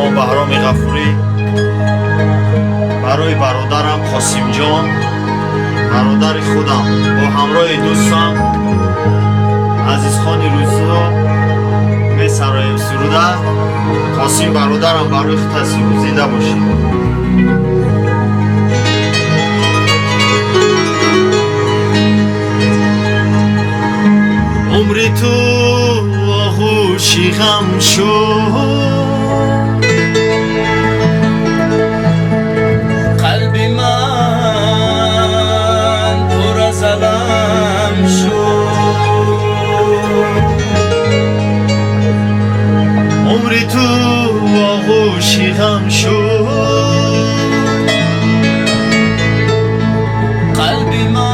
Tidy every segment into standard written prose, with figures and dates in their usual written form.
امام بهرام غفوری، برای برادرم کاسیمجان، برادر خودم با همراه دوستم عزیزخان روزا می‌سرایم سروده. کاسیم برادرم برای خود زنده باشید. عمری تو آغوشی غم شد، قلبی من پر از الم شد. عمری تو آغوشی غم شد، قلبی من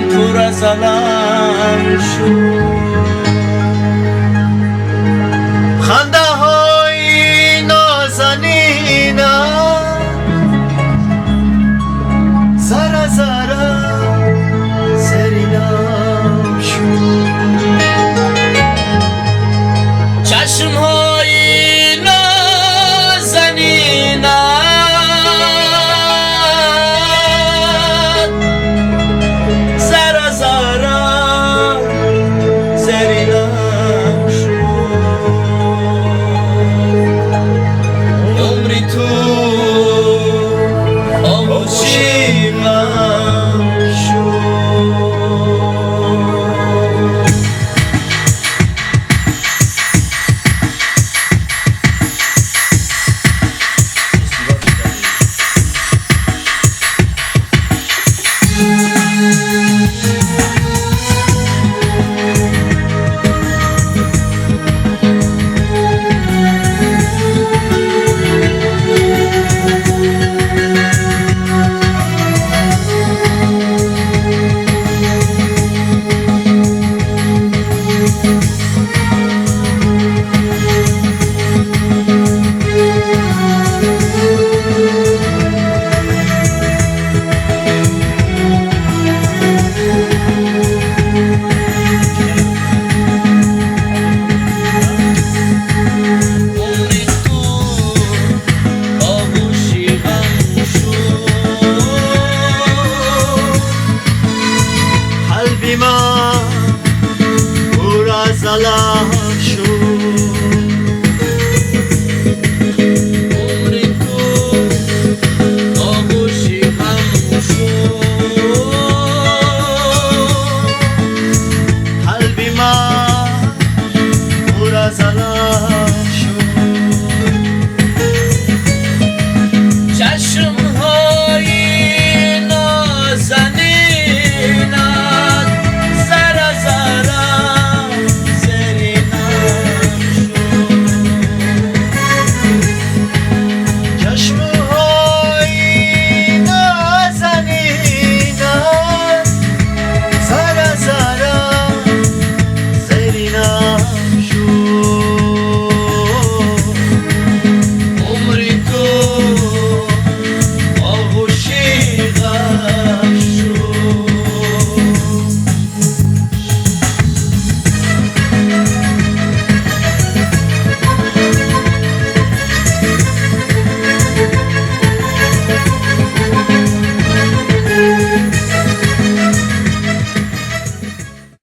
پر از الم شد.